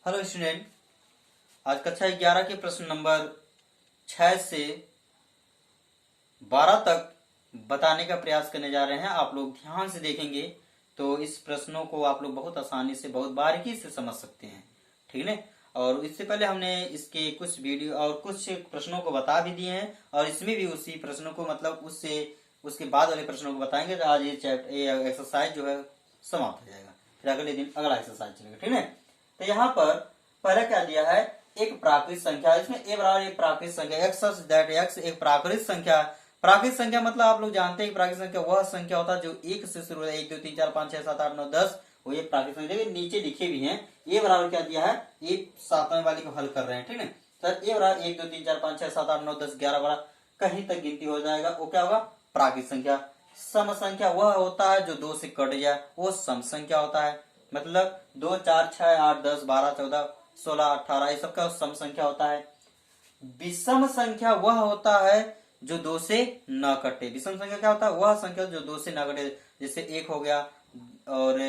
Hello student, आज कक्षा 11 के प्रश्न नंबर 6 से 12 तक बताने का प्रयास करने जा रहे हैं। आप लोग ध्यान से देखेंगे तो इस प्रश्नों को आप लोग बहुत आसानी से, बहुत बारीकी से समझ सकते हैं। ठीक है। और इससे पहले हमने इसके कुछ वीडियो और कुछ प्रश्नों को बता भी दिए हैं, और इसमें भी उसी प्रश्नों को मतलब उससे उसके बाद वाले प्रश्नों को बताएंगे। तो आज ये एक्सरसाइज जो है समाप्त हो जाएगा, फिर अगले दिन अगला एक्सरसाइज चलेगा। ठीक है। तो यहाँ पर पहले क्या दिया है, एक प्राकृत संख्या। इसमें ए बराबर एक प्राकृत संख्या, एक्स दैट एक्स एक प्राकृत संख्या। प्राकृत संख्या मतलब आप लोग जानते हैं प्राकृत संख्या वह संख्या होता है जो एक से शुरू होता है। 1 2 3 4 5 6 7 8 9 10, वो ये प्राकृत संख्या। देखिए नीचे लिखे भी हैं। ए बराबर क्या दिया है, ये सातवें वाले को हल कर रहे हैं। ठीक है सर। ए बराबर 1 2 3 4 5 6 7 8 9 10 11 12 कहीं तक गिनती हो जाएगा, वो क्या होगा, प्राकृत संख्या। सम संख्या वह होता है जो 2 से कट जाए, वो सम संख्या होता है। मतलब 2 4 6 8 10 12 14 16 18 ये सब का सम संख्या होता है। विषम संख्या वह होता है जो 2 से न कटे। विषम संख्या क्या होता है, वह संख्या जो 2 से न कटे। जैसे 1 हो गया और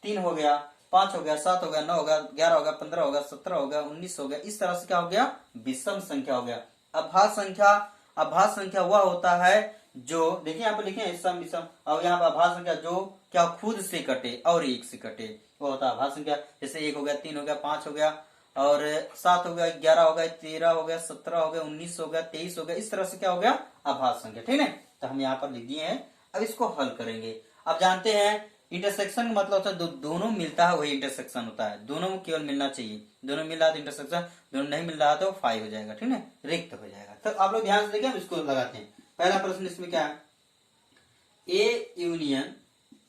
3 हो गया, 5 हो गया, 7 हो गया, 9 हो गया, 11 हो गया, 15 हो गया, 17 हो गया, 19 हो गया। इस तरह से क्या हो गया, विषम संख्या हो गया। अभाज्य संख्या वह होता है जो, देखिए यहाँ पर लिखे सम विषम, और यहाँ पर अभाज्य संख्या जो क्या खुद से कटे और 1 से कटे, वो होता है अभाज्य संख्या। जैसे 1 हो गया, 3 हो गया, 5 हो गया, और 7 हो गया, 11 हो गया, 13 हो गया, 17 हो गया, 19 हो गया, 23 हो गया। इस तरह से क्या हो गया, अभाज्य संख्या। ठीक है। तो हम यहाँ पर लिख दिए हैं। अब इसको हल करेंगे। अब जानते हैं इंटरसेक्शन का मतलब होता है दोनों मिलता है वही इंटरसेक्शन होता है। दोनों में केवल मिलना चाहिए, दोनों मिल रहा है तो इंटरसेक्शन, दोनों नहीं मिल रहा तो फाई हो जाएगा। ठीक है, रिक्त हो जाएगा। तो आप लोग ध्यान से देखिए, हम इसको लगाते हैं। पहला प्रश्न इसमें क्या है, A union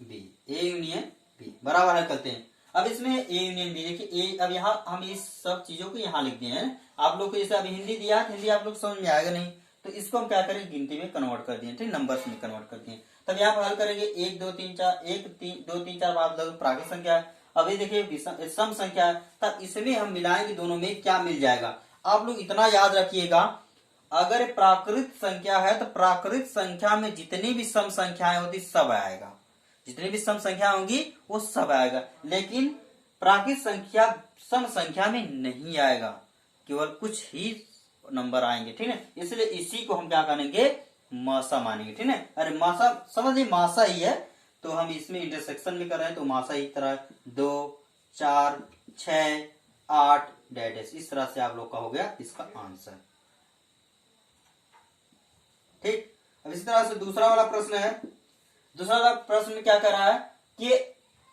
B, A union B बराबर है करते हैं। अब इसमें ए यूनियन बी, देखिए ए, अब यहाँ हम इस सब चीजों को यहाँ लिख दिए हैं। आप लोग को जैसे अभी हिंदी दिया है, हिंदी आप लोग समझ में आएगा नहीं, तो इसको हम क्या करें, गिनती में कन्वर्ट कर दिए, ठीक, नंबर्स में कन्वर्ट कर दिए। तब यहाँ पर हल करेंगे 1 2 3 4 1 3 2 3 4 5 प्राकृत संख्या है। अब ये देखिए सम संख्या है, तब इसमें हम मिलाएंगे, दोनों में क्या मिल जाएगा। आप लोग इतना याद रखिएगा, अगर प्राकृत संख्या है तो प्राकृत संख्या में जितनी भी सम संख्याएं होती सब आएगा, जितनी भी सम संख्या होंगी वो सब आएगा। लेकिन प्राकृत संख्या सम संख्या में नहीं आएगा, केवल कुछ ही नंबर आएंगे। ठीक है, इसलिए इसी को हम क्या करेंगे, मासा मानेंगे। ठीक है, अरे मासा समझिए, मासा ही है, तो हम इसमें इंटरसेक्शन में कर रहे हैं तो मासा ही तरह 2 4 6 8 डैश, इस तरह से आप लोग का हो गया इसका आंसर। ठीक। अब इसी तरह से दूसरा वाला प्रश्न है। दूसरा वाला प्रश्न में क्या कर रहा है कि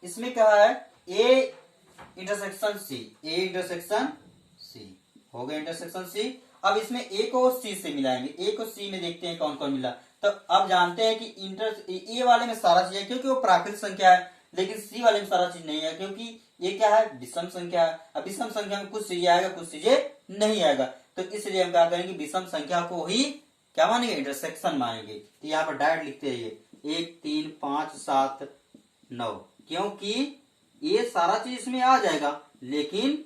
इसमें क्या है, A intersection C, A intersection C हो गया, इंटरसेक्शन सी। अब इसमें ए को सी से मिलाएंगे, ए को सी में देखते हैं कौन कौन मिला। तो अब जानते हैं कि ए वाले में सारा चीज है क्योंकि वो प्राकृत संख्या है, लेकिन सी वाले में सारा चीज नहीं है क्योंकि ये क्या है, विषम संख्या है। अब विषम संख्या में कुछ चीजें आएगा, कुछ चीजें नहीं आएगा, तो इसलिए हम क्या करेंगे, विषम संख्या को ही क्या मानेंगे, इंटरसेक्शन मानेंगे। तो यहाँ पर डायरेक्ट लिखते रहिए 1 3 5 7 9, क्योंकि ये सारा चीज इसमें आ जाएगा, लेकिन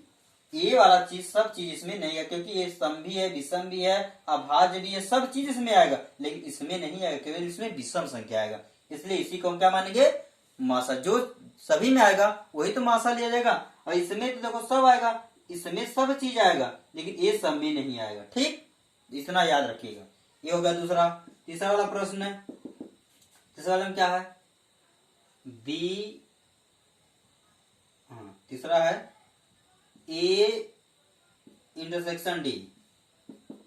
ये वाला चीज सब चीज इसमें नहीं है, क्योंकि ये सम भी है, विषम भी है, अभाज्य भी है, सब चीज इसमें आएगा, लेकिन इसमें नहीं आएगा, केवल इसमें विषम संख्या आएगा। इसलिए इसी को हम क्या मानेंगे, मासा। जो सभी में आएगा वही तो मासा लिया जाएगा। और इसमें तो देखो सब आएगा, इसमें सब चीज आएगा, लेकिन ये सब में नहीं आएगा। ठीक, इतना याद रखिएगा। ये हो गया दूसरा। तीसरा वाला प्रश्न है, तीसरा वाला में क्या है, बी, तीसरा है ए इंटरसेक्शन डी।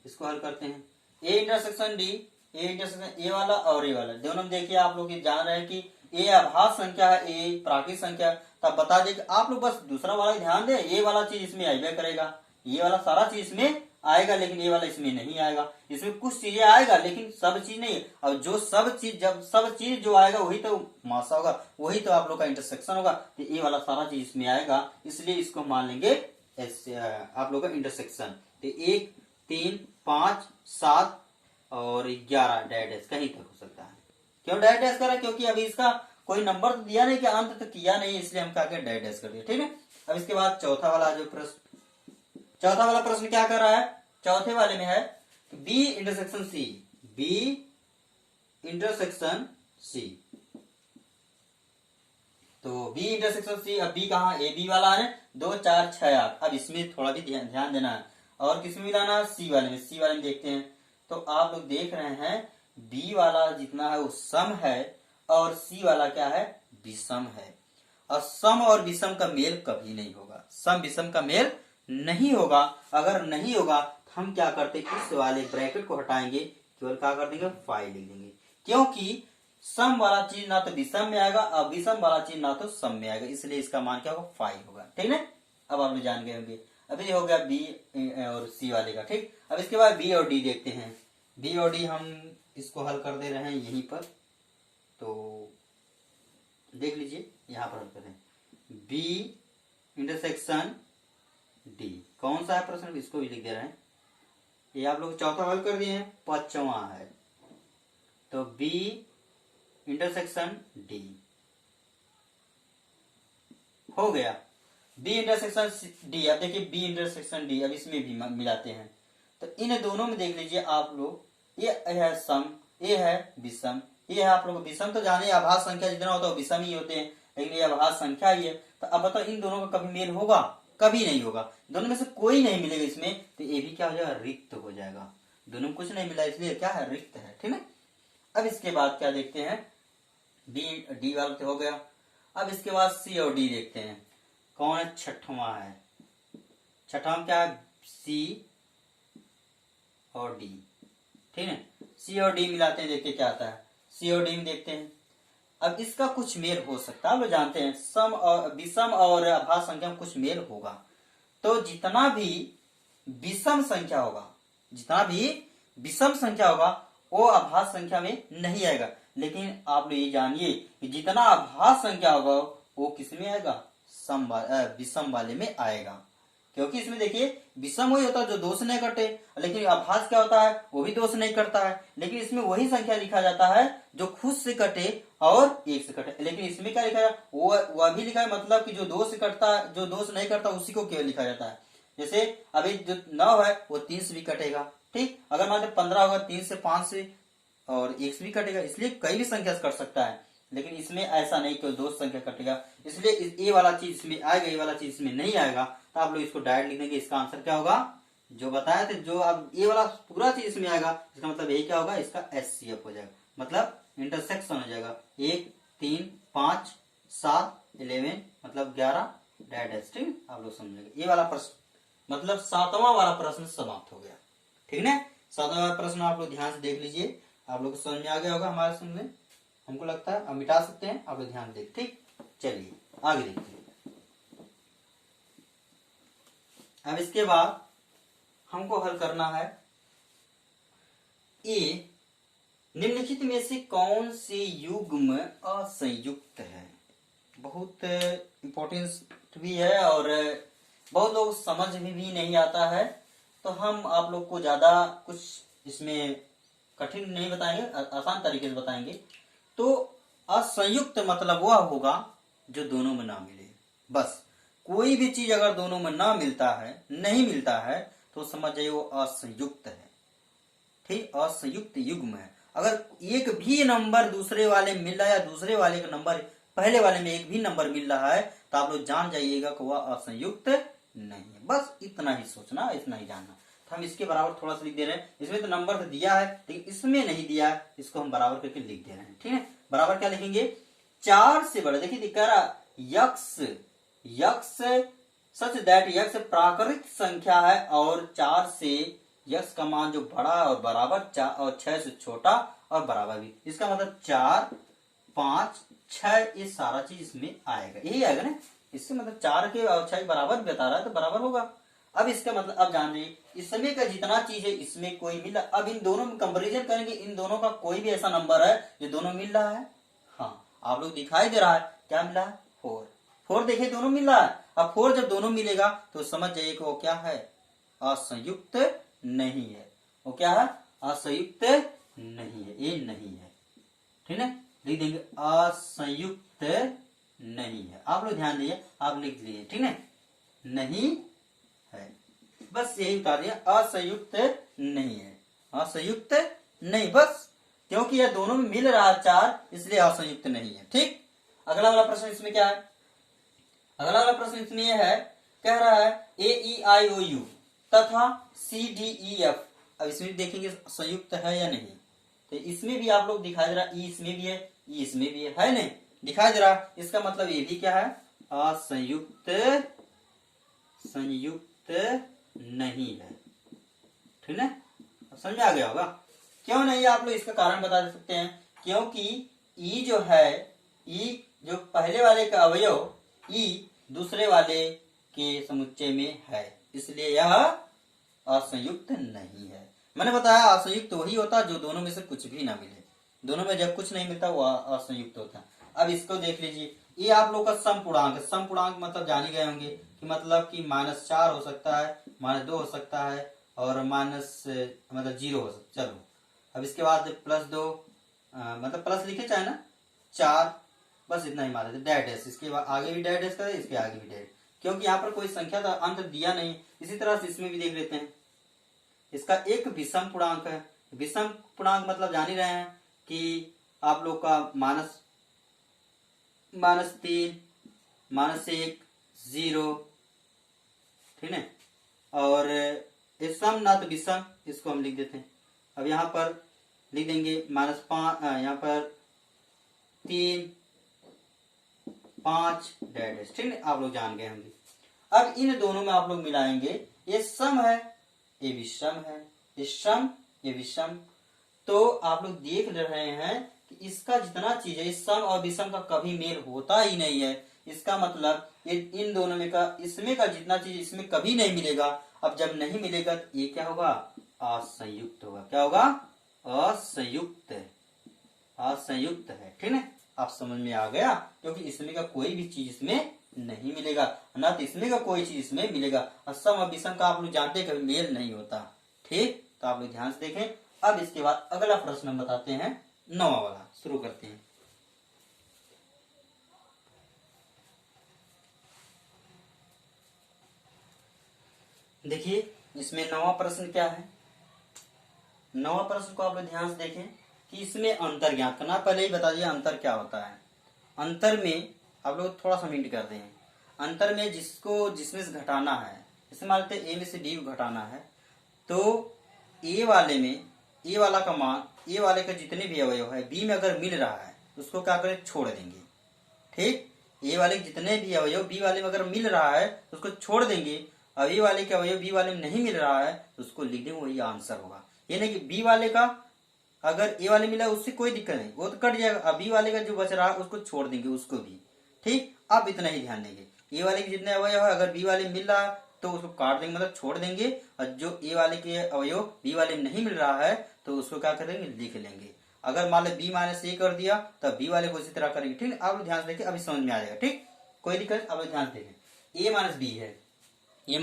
इसको हल करते हैं। A intersection D, A intersection A वाला और ए वाला दोनों देखिए, आप लोग जान रहे हैं कि ए अभाज्य संख्या है, ए प्राकृत संख्या। तब बता दें कि आप लोग बस दूसरा वाला ध्यान दें, ये वाला चीज इसमें आएगा करेगा, ये वाला सारा चीज इसमें आएगा, लेकिन ये वाला इसमें नहीं आएगा। इसमें कुछ चीजें आएगा लेकिन सब चीज नहीं। और जो सब चीज, जब सब चीज जो आएगा वही तो मासा होगा, वही तो आप लोग का इंटरसेक्शन होगा। तो ये वाला सारा चीज इसमें आएगा, इसलिए इसको मान लेंगे आप लोग का इंटरसेक्शन। तो 1 3 5 7 और 11 डैश कहीं तक हो सकता है। क्यों डैश करा, क्योंकि अभी इसका कोई नंबर तो दिया नहीं कि अंत तक किया नहीं, इसलिए हम क्या डैश कर दिया। ठीक है। अब इसके बाद चौथा वाला जो प्रश्न, चौथा वाला प्रश्न क्या कर रहा है, चौथे वाले में है B intersection C, B intersection C. तो बी इंटरसेक्शन सी, अब बी कहां, ए बी वाला है, 2 4 6 8। अब इसमें थोड़ा भी ध्यान देना है। और किसमें मिलाना है? सी वाले में। सी वाले में देखते हैं तो आप लोग देख रहे हैं बी वाला जितना है वो सम है और सी वाला क्या है? विषम है। और सम और विषम का मेल कभी नहीं होगा। सम विषम का मेल नहीं होगा। अगर नहीं होगा तो हम क्या करते, इस वाले ब्रैकेट को हटाएंगे, केवल क्या कर देंगे? फाई लिख देंगे। क्योंकि सम वाला चीज ना तो विषम में आएगा और विषम वाला चीज ना तो सम में आएगा, इसलिए इसका मान क्या होगा? फाई होगा। ठीक है, अब आप लोग जान गए होंगे। अभी हो गया बी और सी वाले का। ठीक, अब इसके बाद बी और डी देखते हैं। बी और डी हम इसको हल कर दे रहे हैं यहीं पर, तो देख लीजिए यहां पर हल कर रहे हैं। बी इंटरसेक्शन डी कौन सा है प्रश्न, इसको भी लिख दे रहे हैं। ये आप लोग चौथा हल कर दिए हैं, पांचवा है। तो बी इंटरसेक्शन डी हो गया। बी इंटरसेक्शन डी, अब देखिए बी इंटरसेक्शन डी, अब इसमें भी मिलाते हैं। तो इन दोनों में देख लीजिए आप लोग, ये है सम, ये है विषम, ये है आप लोग विषम। तो जाने आभास संख्या जितना होता है विषम ही होते हैं, लेकिन ये आभास संख्या ही है। तो अब बताओ इन दोनों का कभी मेल होगा? कभी नहीं होगा। दोनों में से कोई नहीं मिलेगा इसमें, तो ये भी क्या हो जाएगा? रिक्त हो जाएगा। दोनों में कुछ नहीं मिला इसलिए क्या है? रिक्त है। ठीक है, अब इसके बाद क्या देखते हैं? बी डी वाला तो हो गया। अब इसके बाद सी और डी देखते हैं। कौन है? छठवां है। छठवां क्या है? सी और डी। ठीक है, सी और डी मिलाते हैं, देखते क्या आता है। सी और डी में देखते हैं। अब इसका कुछ मेल हो सकता है, आप लोग जानते हैं सम और विषम और आभास संख्या में कुछ मेल होगा। तो जितना भी विषम संख्या होगा, जितना भी विषम संख्या होगा वो आभास संख्या में नहीं आएगा। लेकिन आप लोग ये जानिए कि जितना आभास संख्या होगा वो किसमें आएगा? सम विषम वाले में आएगा। क्योंकि इसमें देखिए विषम वही होता है जो दो से नहीं कटे, लेकिन आभास क्या होता है? वो भी दो से नहीं कटता है। लेकिन इसमें वही संख्या लिखा जाता है जो खुद से कटे और एक से कटे। लेकिन इसमें क्या लिखा है? वह भी लिखा है, मतलब कि जो दो से कटता है, जो दो से नहीं कटता उसी को केवल लिखा जाता है। जैसे अभी जो 9 है वो 3 से भी कटेगा। ठीक, अगर मान लो 15 होगा 3 से 5 से और 1 से भी कटेगा। इसलिए कई भी संख्या से कट सकता है, लेकिन इसमें ऐसा नहीं कि दो संख्या कटेगा। इसलिए ये वाला चीज इसमें आएगा, ये वाला चीज इसमें नहीं आएगा। तो आप लोग इसको डायरेक्ट लिख देंगे। इसका आंसर क्या होगा? जो बताया था, जो अब ये वाला पूरा चीज इसमें आएगा, इसका मतलब यही क्या होगा? इसका HCF हो जाएगा, मतलब इंटरसेक्शन हो जाएगा। 1 3 5 7 11 मतलब 11 डैश। ठीक, आप लोग समझेंगे। ये वाला प्रश्न मतलब 7वां वाला प्रश्न समाप्त हो गया। ठीक है, 7वां वाला प्रश्न आप लोग ध्यान से देख लीजिए। आप लोग को समझ में आ गया होगा हमारे समझ में, हमको लगता है। अब मिटा सकते हैं, आप लोग ध्यान दें। ठीक, चलिए आगे देखते हैं। अब इसके बाद हमको हल करना है ए निम्नलिखित में से कौन से युग्म असंयुक्त है। बहुत इंपॉर्टेंट भी है और बहुत लोग समझ में भी नहीं आता है। तो हम आप लोग को ज्यादा कुछ इसमें कठिन नहीं बताएंगे, आसान तरीके से बताएंगे। तो असंयुक्त मतलब वह होगा जो दोनों में ना मिले। बस कोई भी चीज अगर दोनों में ना मिलता है, नहीं मिलता है, तो समझ जाइए वो असंयुक्त है। ठीक, असंयुक्त युग्म है। अगर एक भी नंबर दूसरे वाले में मिल रहा है या दूसरे वाले का नंबर पहले वाले में एक भी नंबर मिल रहा है, तो आप लोग जान जाइएगा कि वह असंयुक्त नहीं है। बस इतना ही सोचना, इतना ही जानना। तो हम इसके बराबर थोड़ा सा लिख दे रहे हैं। इसमें तो नंबर तो दिया है लेकिन इसमें नहीं दिया है, इसको हम बराबर करके लिख दे रहे हैं। ठीक है, बराबर क्या लिखेंगे? 4 से बड़ा। देखिए कह रहा यक्स सच दैट यक्स प्राकृतिक संख्या है और 4 से यक्स का मान जो बड़ा और बराबर 4 और 6 से छोटा और बराबर भी। इसका मतलब 4 5 6 ये सारा चीज इसमें आएगा, यही आएगा ना। इससे मतलब 4 के और 6 बराबर बता रहा है तो बराबर होगा। अब इसका मतलब अब जान लीजिए इसमें का जितना चीज है इसमें कोई मिला। अब इन दोनों में कंपेरिजन करेंगे, इन दोनों का कोई भी ऐसा नंबर है जो दोनों मिल रहा है। हाँ, आप लोग दिखाई दे रहा है क्या मिला है? 4 देखिए दोनों मिल रहा है। अब 4 जब दोनों मिलेगा तो समझ जाइए कि वो क्या है? असंयुक्त नहीं है। वो क्या है? असंयुक्त नहीं है, ये नहीं है। ठीक है, लिख देंगे असंयुक्त नहीं है। आप लोग ध्यान दीजिए, आप लिख लीजिए। ठीक है, नहीं है, बस यही बता दिया, असंयुक्त नहीं है। असंयुक्त नहीं, बस क्योंकि यह दोनों में मिल रहा है 4 इसलिए असंयुक्त नहीं है। ठीक, अगला वाला प्रश्न इसमें क्या है? अगला वाला प्रश्न इसमें यह है कह रहा है AEIOU तथा CDEF। अब इसमें देखेंगे संयुक्त है या नहीं, तो इसमें भी आप लोग दिखाई दे रहा ई इसमें भी है, ई इसमें भी है नहीं, दिखाई दे रहा। इसका मतलब ये भी क्या है, असंयुक्त, संयुक्त नहीं है। ठीक है, समझ में आ गया होगा। क्यों नहीं, आप लोग इसका कारण बता सकते हैं, क्योंकि ई जो है, ई जो पहले वाले का अवयव ई दूसरे वाले के समुच्चय में है, इसलिए यह असंयुक्त नहीं है। मैंने बताया असंयुक्त वही होता जो दोनों में से कुछ भी ना मिले, दोनों में जब कुछ नहीं मिलता वो असंयुक्त होता। अब इसको देख लीजिए, ये आप लोग का समपूर्णांक, समपूर्णांक मतलब जान ही गए होंगे कि मतलब कि -4 हो सकता है, -2 हो सकता है और माइनस मतलब 0 हो सकता। चलो अब इसके बाद +2 मतलब प्लस लिखे चाहे ना 4, बस इतना ही मान लेते, डैश डैश, इसके आगे भी डैश डैश करें, इसके आगे भी डैश, क्योंकि यहाँ पर कोई संख्या का अंत दिया नहीं। इसी तरह से इसमें भी देख लेते हैं, इसका एक विषम पूर्णांक है। विषम पूर्णांक मतलब जान ही रहे हैं कि आप लोग का -3, -1, 0, ठीक है। और सम ना तो विषम, इसको हम लिख देते हैं। अब यहाँ पर लिख देंगे -5, यहाँ पर 3, 5 डैश, ठीक है, आप लोग जान गए होंगे। अब इन दोनों में आप लोग मिलाएंगे, ये सम है, ये विषम है, ये सम, ये विषम। तो आप लोग देख रहे हैं कि इसका जितना चीज है, इस सम और विषम का कभी मेल होता ही नहीं है। इसका मतलब ये इन दोनों में का, इसमें का जितना चीज इसमें कभी नहीं मिलेगा। अब जब नहीं मिलेगा तो ये क्या होगा, असंयुक्त होगा। क्या होगा, असंयुक्त, असंयुक्त है। ठीक है, आप समझ में आ गया, क्योंकि इसमें का कोई भी चीज इसमें नहीं मिलेगा, ना तो इसमें का कोई चीज इसमें मिलेगा। और सम और विषम का आप लोग जानते हैं कभी मेल नहीं होता। ठीक, तो आप लोग ध्यान से देखें। अब इसके बाद अगला प्रश्न हम बताते हैं, 9वां वाला शुरू करते हैं। देखिए इसमें 9वां प्रश्न क्या है। 9वां प्रश्न को आप लोग ध्यान से देखें कि इसमें अंतर ज्ञात करना। पहले ही बता दिया अंतर क्या होता है। अंतर में आप लोग थोड़ा सा हिंट करते हैं। अंतर में जिसको जिसमें से घटाना है, जैसे मान लेते ए में से डी को घटाना है, तो ए वाले में, ए वाला का मान, ए वाले का जितने भी अवयव है बी में अगर मिल रहा है उसको क्या करें, छोड़ देंगे। ठीक, ए वाले के जितने भी अवयव बी वाले में अगर मिल रहा है तो उसको छोड़ देंगे। अब ए वाले के अवयव बी वाले में नहीं मिल रहा है तो उसको लिख देंगे, वही आंसर होगा। ये नहीं कि बी वाले का अगर ए वाले मिला उससे कोई दिक्कत नहीं, वो तो कट जाएगा। अब बी वाले का जो बच रहा है उसको छोड़ देंगे, उसको भी। ठीक, अब इतना ही ध्यान देंगे, ए वाले के जितने अवयव है अगर बी वाले मिल रहा है तो उसको काट देंगे, मतलब छोड़ देंगे। और जो ए वाले के अवयव बी वाले में नहीं मिल रहा है तो उसको क्या करेंगे, लिख लेंगे। अगर मान लो बी -a कर दिया तब बी वाले को इसी तरह करेंगे। ठीक, आप लोग ध्यान से देखिए, अभी समझ में आ जाएगा। ठीक, कोई दिक्कत, आप लोग ध्यान से देखें। a - b है, a -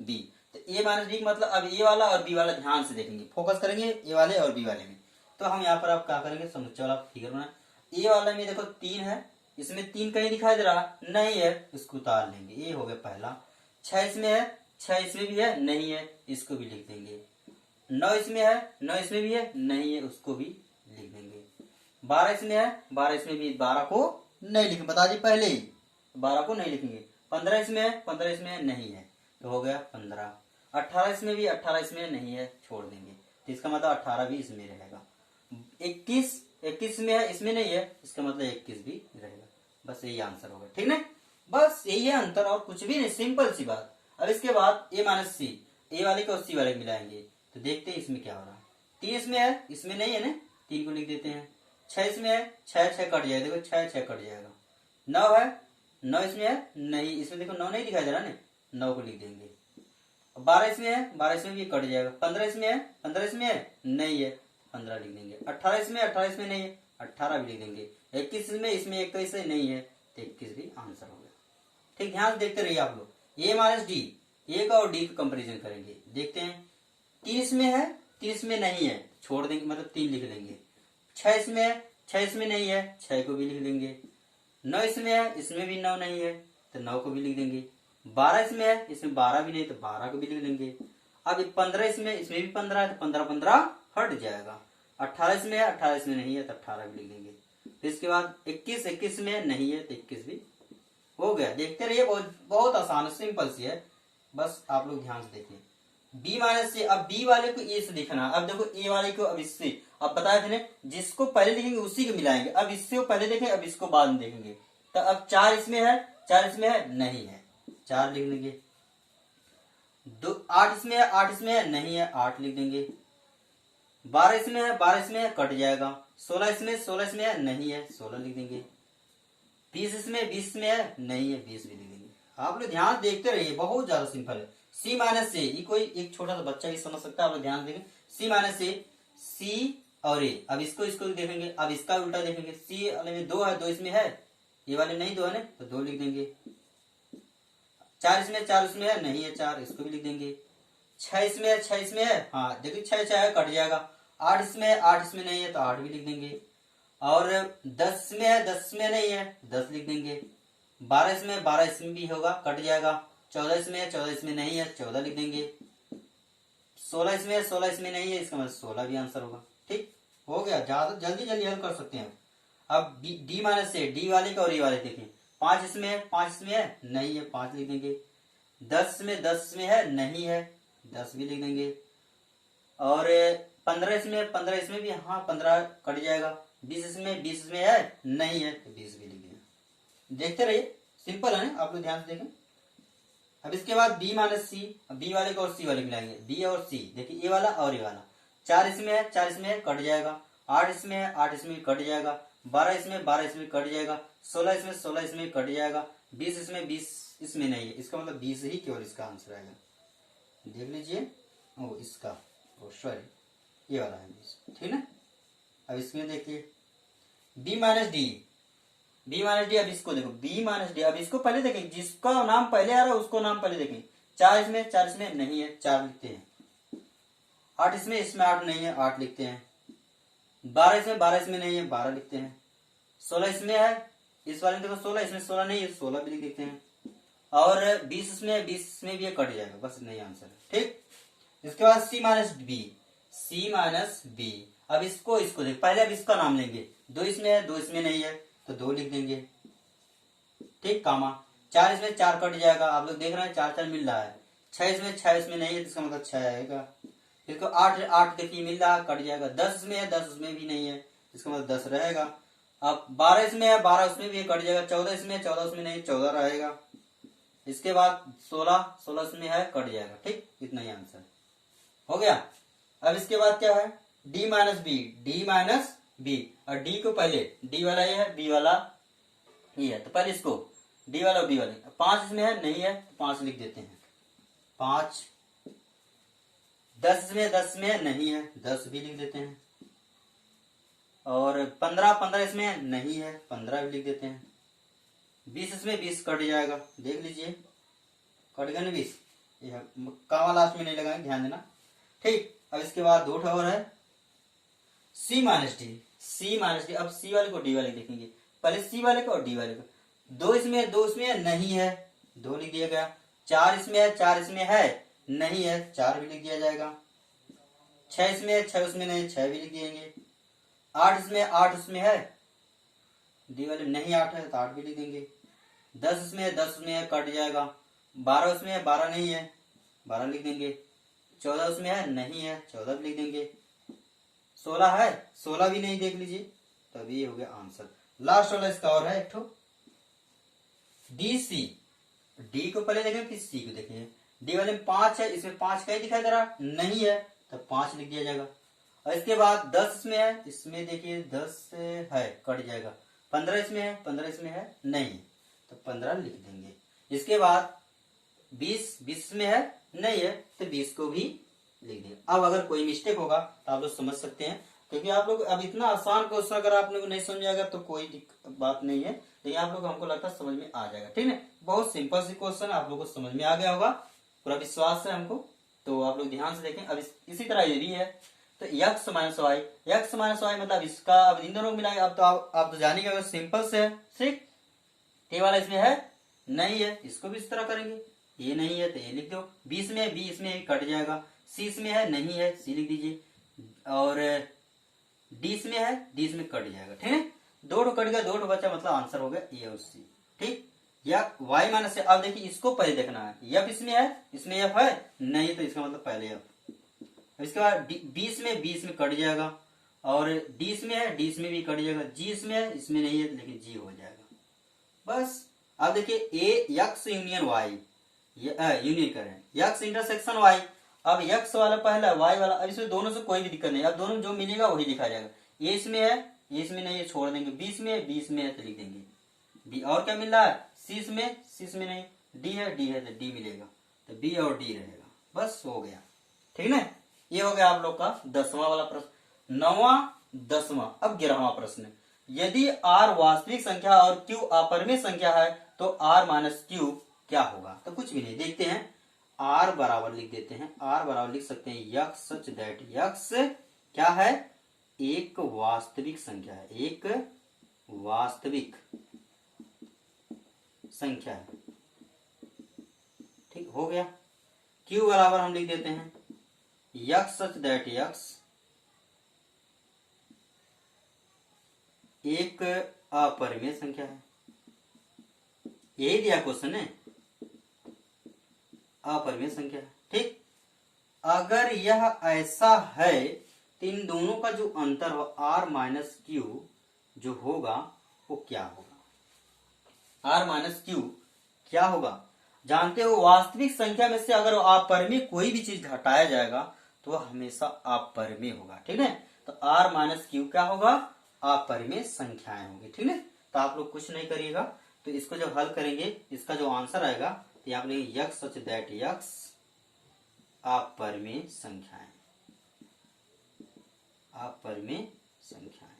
b, तो a - b मतलब अब ए वाला और बी वाला ध्यान से देखेंगे, फोकस करेंगे ए वाले और बी वाले में। तो हम यहाँ पर आप क्या करेंगे, समुच्चय वाला फिगर बना। ए वाला में देखो 3 है, इसमें 3 कहीं दिखाई दे रहा नहीं है, इसको उतार लेंगे, ये हो गया पहला। 6 इसमें है, 6 इसमें भी है, नहीं है, इसको भी लिख देंगे। 9 इसमें है, 9 इसमें भी है, नहीं है, उसको भी लिख देंगे। 12 इसमें है, 12 इसमें भी, 12 को नहीं लिखेंगे, बता दी पहले ही, 12 को नहीं लिखेंगे। 15 इसमें है, 15 इसमें नहीं है, तो हो गया 15। 18 इसमें भी, 18 इसमें नहीं है, छोड़ देंगे, तो इसका मतलब 18 भी इसमें रहेगा। 21 में है, इसमें नहीं है, इसका मतलब 21 भी रहेगा। बस यही आंसर होगा। ठीक है, बस यही है अंतर, और कुछ भी नहीं, सिंपल सी बात। अब इसके बाद a - c, ए वाले को सी वाले मिलाएंगे, तो देखते हैं इसमें क्या हो रहा है। 3 इसमें है, इसमें नहीं है ना, 3 को लिख देते हैं। 6 इसमें है, 6 6 कट जाएगा, देखो 6 6 कट जाएगा। 9 है, 9 इसमें है, नहीं, इसमें देखो 9 नहीं दिखाई दे रहा ना, 9 को लिख देंगे। 12 इसमें है, 12 इसमें भी कट जाएगा। 15 इसमें है, 15 इसमें है, नहीं है, 15 लिख देंगे। 18 इसमें, 18 इसमें नहीं है, 18 भी लिख देंगे। 21 इसमें 21 नहीं है, तो 21 भी आंसर हो गया। ठीक, ध्यान से देखते रहिए आप लोग। a - d, ए का और डी का कंपेरिजन करेंगे, देखते हैं। 3 इसमें है, 3 इसमें नहीं है, छोड़ देंगे, मतलब 3 लिख देंगे। 6 इसमें है, 6 इसमें नहीं है, 6 को भी लिख देंगे। 9 इसमें है, इसमें भी 9 नहीं है, तो 9 को भी लिख देंगे। 12 इसमें है, इसमें 12 भी नहीं, तो 12 को भी लिख देंगे। अब 15 इसमें भी 15 है, तो 15 15 हट जाएगा। 18 इसमें है, 18 इसमें नहीं है, तो 18 भी लिख देंगे। फिर इसके बाद 21 में नहीं है, तो 21 भी हो गया, देखते रहिए, बहुत बहुत आसान है, सिंपल सी है, बस आप लोग ध्यान से देखिए। बी माइनस से, अब बी वाले को ए से देखना, अब देखो ए वाले को अब इससे, अब बताया थे जिसको पहले लिखेंगे उसी को मिलाएंगे, अब इससे पहले देखें, अब इसको बाद में देखेंगे। तो अब 4 इसमें है, 4 इसमें है, नहीं है, 4 लिख लेंगे। 8 इसमें है, 8 इसमें है, नहीं है, 8 लिख देंगे। 12 इसमें है, 12 इसमें है, कट जाएगा। 16 इसमें, 16 इसमें है, नहीं है, 16 लिख देंगे। 20 इसमें, 20 में है, नहीं है, 20 भी लिख देंगे। आप लोग ध्यान देखते रहिए, बहुत ज्यादा सिंपल है। सी माइनस से, ये कोई एक छोटा सा बच्चा भी समझ सकता है, आप लोग ध्यान देंगे। सी माइनस से, सी और ए, अब इसको देखेंगे, अब इसका उल्टा देखेंगे। सी वाले में 2 है, 2 इसमें है, ये वाले नहीं 2 है ना, तो 2 लिख देंगे। 4 इसमें, 4 इसमें है, नहीं है, 4, इसको भी लिख देंगे। 6 इसमें है, 6 इसमें है, हाँ देखिए 6 6 है, कट जाएगा। 8 इसमें है, 8 इसमें नहीं है, तो 8 भी लिख देंगे। और 10 में है, 10 में नहीं है, 10 लिख देंगे। 12 इसमें, 12 इसमें भी होगा, कट जाएगा। 14 इसमें है, 14 इसमें नहीं है, 14 लिख देंगे। 16 इसमें है, 16 इसमें नहीं है, इसका मतलब 16 भी आंसर होगा। ठीक हो गया, ज्यादा जल्दी जल्दी हल कर सकते हैं। अब डी माइनस से, डी वाले का और ए वाले देखें। 5 इसमें है, 5 इसमें है, नहीं है, 5 लिख देंगे। 10 में, 10 में है, नहीं है, 10 भी लिख देंगे। और 15 इसमें, 15 इसमें भी, हाँ 15 कट जाएगा। 20 इसमें, 20 इसमें है, नहीं है, तो 20 भी लिख देंगे। देखते रहिए, सिंपल है ना, आप लोग ध्यान से देखें। अब इसके बाद बी माइनस सी, बी वाले को और सी वाले मिलाएंगे। बी और सी देखिए, ए वाला और ए वाला। 4 इसमें है, 4 इसमें है, कट जाएगा। 8 इसमें है, 8 इसमें कट जाएगा। 12 इसमें, 12 इसमें कट जाएगा। 16 इसमें, 16 इसमें कट जाएगा। 20 इसमें, 20 इसमें नहीं है, इसका मतलब 20 ही केवल इसका आंसर आएगा। देख लीजिए, ओ इसका, ओ सॉरी ये वाला है 20, ठीक है। अब इसमें देखिए B minus D, B minus D, अब इसको देखो बी माइनस डी, अब इसको पहले देखें, जिसका नाम पहले आ रहा है उसको नाम पहले देखें। 4 इसमें, 4 इसमें नहीं है, 4 लिखते हैं। 8 इसमें, इसमें 8 नहीं है, 8 लिखते हैं। 12 इसमें, 12 इसमें नहीं है, 12 लिखते हैं। 16 इसमें है, इस वाले में देखो 16 इसमें, 16 नहीं है, 16 भी लिख देते हैं। और 20 इसमें, 20 इसमें भी ये कट जाएगा, बस नहीं आंसर है। ठीक, इसके बाद सी माइनस बी, सी माइनस बी, अब इसको देख, पहले अब इसका नाम लेंगे। 2 इसमें है, 2 इसमें नहीं है, तो 2 लिख देंगे। ठीक, कामा। 4 इसमें, 4 कट जाएगा, आप लोग देख रहे हैं 4 4 मिल रहा है। 6 इसमें, 6 इसमें नहीं है, तो इसका मतलब 6 आएगा। इसको 8 8 देखिए मिल रहा है, कट जाएगा। 10 इसमें है, 10 उसमें भी नहीं है, इसका मतलब 10 रहेगा। अब 12 इसमें है, 12 उसमें भी कट जाएगा। 14 इसमें, 14 उसमें नहीं, 14 रहेगा। इसके बाद 16 16 इसमें है, कट जाएगा। ठीक, इतना ही आंसर हो गया। अब इसके बाद क्या है, D minus B, D minus B, और डी को पहले, डी वाला ये है, बी वाला ये है, तो पहले इसको डी वाला और बी वाले। 5 इसमें है, नहीं है, तो 5 लिख देते हैं, 5। 10 इसमें, 10 में नहीं है, 10 भी लिख देते हैं। और 15 इसमें नहीं है, 15 भी लिख देते हैं। 20 इसमें, 20 कट जाएगा, देख लीजिए कट गया ना 20, ये कामा लास्ट में नहीं लगाएंगे, ध्यान देना। ठीक, अब इसके बाद 2 और है, सी माइनस डी, सी माइनस डी, अब सी वाले को डी वाले देखेंगे, पहले सी वाले को और डी वाले को। 2 इसमें, 2 इसमें नहीं है, 2 लिख दिया गया। 4 इसमें है, 4 इसमें है, नहीं है, 4 भी लिख दिया जाएगा। 6 इसमें है, 6 उसमें नहीं, 6 भी लिख दिएंगे। 8 इसमें, 8 उसमें है, डी वाले नहीं 8 है, तो 8 भी लिख देंगे। 10 इसमें, 10 उसमें है, कट जाएगा। 12 उसमें है, 12 नहीं है, 12 लिख देंगे। 14 उसमें है, नहीं है, 14 भी लिख देंगे। 16 है, 16 भी नहीं, देख लीजिए, तभी हो गया आंसर। लास्ट वाला इसका और है एक ठो, डी सी, डी को पहले देखें फिर सी को देखें। डी वाले में 5 है, इसमें 5 कहीं दिखाई दे रहा नहीं है, तो 5 लिख दिया जाएगा। और इसके बाद 10 इसमें है, इसमें देखिए 10 है, कट जाएगा। 15 इसमें है, 15 इसमें है, नहीं, तो 15 लिख देंगे। इसके बाद 20 20 में है, नहीं है, तो 20 को भी लिख देंगे। अब अगर कोई मिस्टेक होगा तो आप लोग समझ सकते हैं, क्योंकि आप लोग अब इतना आसान क्वेश्चन अगर आप लोग नहीं समझ आएगा तो कोई बात नहीं है, लेकिन आप लोग हमको लगता है समझ में आ जाएगा। ठीक है, बहुत सिंपल सी क्वेश्चन आप लोग को समझ में आ गया होगा, पूरा विश्वास है हमको। तो आप लोग ध्यान से देखें। अब इसी तरह ये भी है, तो x minus y, x minus y मतलब इसका, अब इन दोनों को मिलाएंगे। अब तो आप तो जानिएगा, सिंपल से है। ठीक, ये वाला इसमें है, नहीं है, इसको भी इस तरह करेंगे। ये नहीं है तो ये लिख दो। 20 में, 20 में कट जाएगा। सी इसमें है, नहीं है, सी लिख दीजिए। और डी इसमें है, डी इसमें कट जाएगा। ठीक है, 2 कट गया, 2 बचा, मतलब आंसर हो गया ए और सी। ठीक, या y माइनस, अब देखिए इसको पहले देखना है, f इसमें है, इसमें f है नहीं, तो इसका मतलब पहले f। इसके बाद b इसमें कट जाएगा, और d इसमें है, d इसमें भी कट जाएगा, g इसमें है, इसमें नहीं है, लेकिन g हो जाएगा बस। अब देखिए a x union y, union करें x इंटरसेक्शन y। अब x वाला पहला, y वाला, अब इसमें दोनों से कोई भी दिक्कत नहीं, अब दोनों जो मिलेगा वही लिखा जाएगा। a इसमें है, a इसमें नहीं है, छोड़ देंगे। b इसमें है, b इसमें है तो लिख देंगे b। और क्या मिल रहा है, c इसमें नहीं, d है तो d मिलेगा, तो b और d रहेगा, बस हो गया। ठीक है, ये हो गया आप लोग का 10वां वाला प्रश्न। 9वां 10वां, अब 11वां प्रश्न। यदि r वास्तविक संख्या और q अपरिमेय संख्या है तो r माइनस q क्या होगा? तो कुछ भी नहीं, देखते हैं। r बराबर लिख देते हैं, r बराबर लिख सकते हैं x सच दैट x क्या है, एक वास्तविक संख्या है, एक वास्तविक संख्या है। ठीक हो गया। q बराबर हम लिख देते हैं x सच दैट x एक अपरिमेय संख्या है। यही दिया क्वेश्चन है, अपरिमेय संख्या है। ठीक, अगर यह ऐसा है तो इन दोनों का जो अंतर हो r माइनस क्यू जो होगा वो क्या होगा? r माइनस क्यू क्या होगा? जानते हो वास्तविक संख्या में से अगर अपरिमेय कोई भी चीज घटाया जाएगा तो वह हमेशा अपरिमेय होगा। ठीक है, तो r माइनस क्यू क्या होगा? अपरिमेय संख्याएं होंगी। ठीक है, तो आप लोग कुछ नहीं करिएगा, तो इसको जब हल करेंगे इसका जो आंसर आएगा तो यहाँ पर x सच दैट x अपरिमेय संख्याएं, अपरिमेय संख्याएं।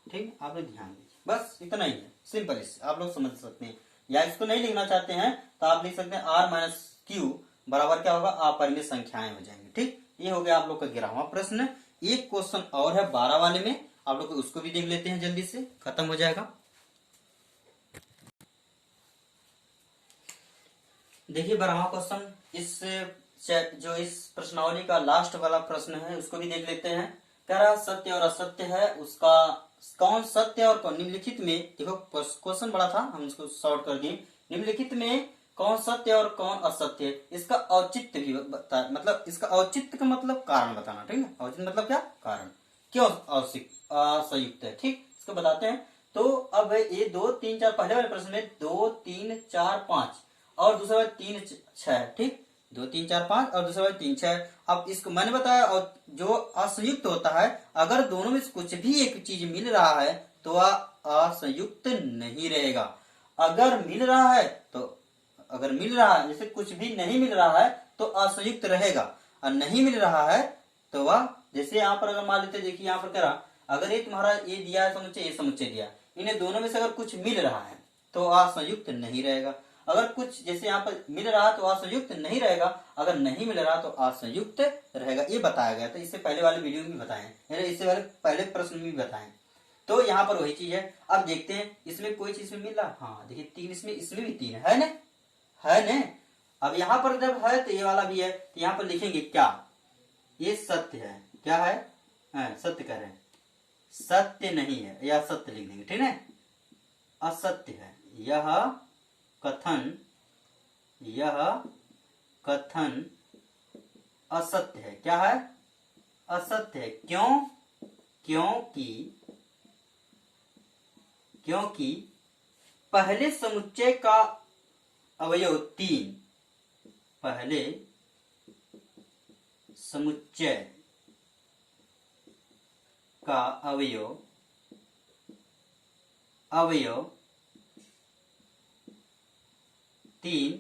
ठीक, आप लोग ध्यान दीजिए, बस इतना ही है, सिंपल, इससे आप लोग समझ सकते हैं। या इसको नहीं लिखना चाहते हैं तो आप लिख सकते हैं r माइनस क्यू बराबर क्या होगा? अपरिमेय संख्याएं हो जाएंगे। ठीक, ये हो गया आप लोग का 11वां प्रश्न। एक क्वेश्चन और है 12 वाले में, आप लोग उसको भी देख लेते हैं, जल्दी से खत्म हो जाएगा। देखिए 12वां क्वेश्चन, इस जो इस प्रश्नावली का लास्ट वाला प्रश्न है उसको भी देख लेते हैं। कह रहा सत्य और असत्य है, उसका कौन सत्य और कौन निम्नलिखित में, देखो क्वेश्चन बड़ा था, हम इसको शॉर्ट कर दिए। निम्नलिखित में कौन सत्य और कौन असत्य है, इसका औचित्य भी बता, मतलब इसका औचित्य का मतलब कारण बताना। ठीक है, औचित्य मतलब क्या? कारण, क्यों असंयुक्त है। ठीक, इसको बताते हैं। तो अब ये 2 3 4 पहले वाले प्रश्न में 2 3 4 5 और दूसरा वाला 3 6। ठीक, 2 3 4 5 और दूसरा वाला 3 6। अब इसको मैंने बताया, और जो असंयुक्त होता है, अगर दोनों में से कुछ भी एक चीज मिल रहा है तो वह असंयुक्त नहीं रहेगा। अगर मिल रहा है तो, अगर मिल रहा है, जैसे कुछ भी नहीं मिल रहा है तो असंयुक्त रहेगा, और नहीं मिल रहा है तो वह, जैसे यहाँ पर अगर मान लेते, देखिए यहाँ पर करा, अगर ये तुम्हारा ये दिया है समुच्चय, ये समुच्चय दिया, इन्हें दोनों में से अगर कुछ मिल रहा है तो असंयुक्त नहीं रहेगा। अगर कुछ जैसे यहाँ पर मिल रहा तो असंयुक्त नहीं रहेगा, अगर नहीं मिल रहा तो असंयुक्त रहेगा। ये बताया गया था, इससे पहले वाले वीडियो में भी बताए, इससे पहले प्रश्न में भी बताए। तो यहाँ पर वही चीज है। अब देखते हैं इसमें कोई चीज में मिल रहा, हाँ देखिए 3, इसमें भी 3 है ना, है ना। अब यहाँ पर जब है तो ये वाला भी है, तो यहाँ पर लिखेंगे क्या? ये सत्य है, क्या है? सत्य कह रहे हैं, सत्य नहीं है, या सत्य लिख देंगे। ठीक है, असत्य है, यह कथन असत्य है। क्या है? असत्य है। क्यों? क्योंकि पहले समुच्चय का अवयव 3, पहले समुच्चय का अवयव 3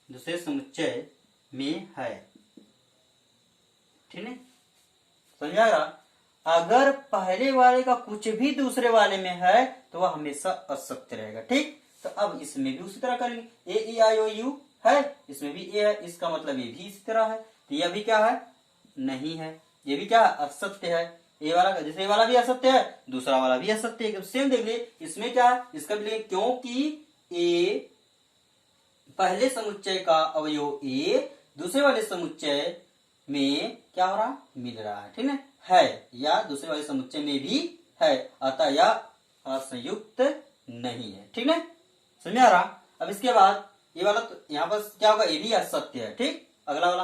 दूसरे समुच्चय में है। ठीक है, समझाएगा। अगर पहले वाले का कुछ भी दूसरे वाले में है तो वह हमेशा असत्य रहेगा। ठीक, तो अब इसमें भी उसी तरह करेंगे, ए ई आई ओ यू है, इसमें भी ए है, इसका मतलब ये भी इसी तरह है, तो यह भी क्या है? नहीं है। ये भी क्या है? असत्य है। ए वाला, जैसे ए वाला भी असत्य है, दूसरा वाला भी असत्य है, सेम देख लीजिए। इसमें क्या है? इसका भी क्योंकि ए पहले समुच्चय का अवयव ए दूसरे वाले समुच्चय में क्या हो रहा, मिल रहा है, ठीक है, या दूसरे वाले समुच्चय में भी है, अतः यह असंयुक्त नहीं है, ठीक है, समझ में आ रहा। अब इसके बाद ये वाला तो यहाँ पर क्या होगा, ये भी असत्य है, ठीक। अगला वाला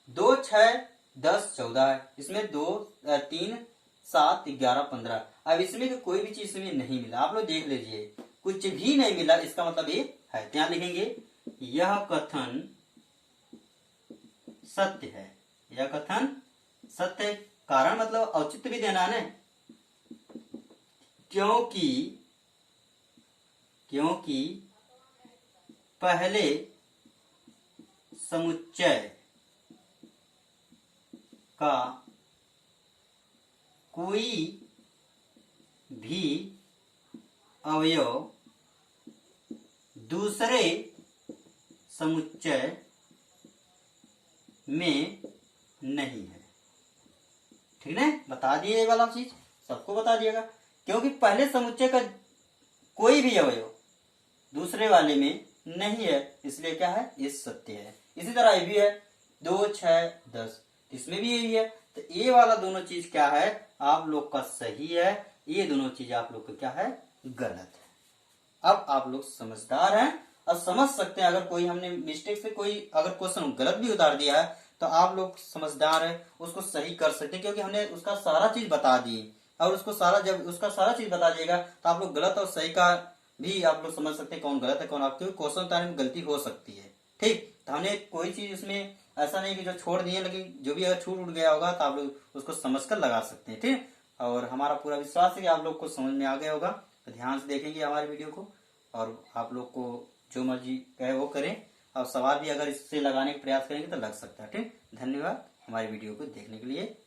2, 6, 10, 14 है, इसमें 2, 3, 7, 11, 15। अब इसमें कोई भी चीज में नहीं मिला, आप लोग देख लीजिए, कुछ भी नहीं मिला, इसका मतलब ये है, यहाँ लिखेंगे यह कथन सत्य है, यह कथन सत्य है। कारण मतलब औचित्य भी देना है ना, क्योंकि पहले समुच्चय का कोई भी अवयव दूसरे समुच्चय में नहीं है, ठीक है, बता दिए ये वाला चीज, सबको बता दिएगा। क्योंकि पहले समुच्चय का कोई भी अवयव दूसरे वाले में नहीं है, इसलिए क्या है, ये सत्य है। इसी तरह ये भी है 2, 6, 10, इसमें भी यही है, तो ये वाला दोनों चीज क्या है, आप लोग का सही है, ये दोनों चीज आप लोग का क्या है, गलत है। अब आप लोग समझदार हैं और समझ सकते हैं, अगर कोई हमने मिस्टेक से कोई अगर क्वेश्चन गलत भी उतार दिया है तो आप लोग समझदार है, उसको सही कर सकते हैं, क्योंकि हमने उसका सारा चीज बता दी। और उसको सारा, जब उसका सारा चीज बता दिएगा तो आप लोग गलत और सही का भी आप लोग समझ सकते हैं, कौन गलत है कौन आपके क्वेश्चन उतारने में गलती हो सकती है, ठीक। तो हमने कोई चीज इसमें ऐसा नहीं कि जो छोड़ दिए, लेकिन जो भी अगर छूट उठ गया होगा तो आप लोग उसको समझकर लगा सकते हैं, ठीक। और हमारा पूरा विश्वास है कि आप लोग को समझ में आ गया होगा, तो ध्यान से देखेंगे हमारे वीडियो को, और आप लोग को जो मर्जी कहे वो करें, और सवाल भी अगर इससे लगाने का प्रयास करेंगे तो लग सकता है, ठीक। धन्यवाद हमारे वीडियो को देखने के लिए।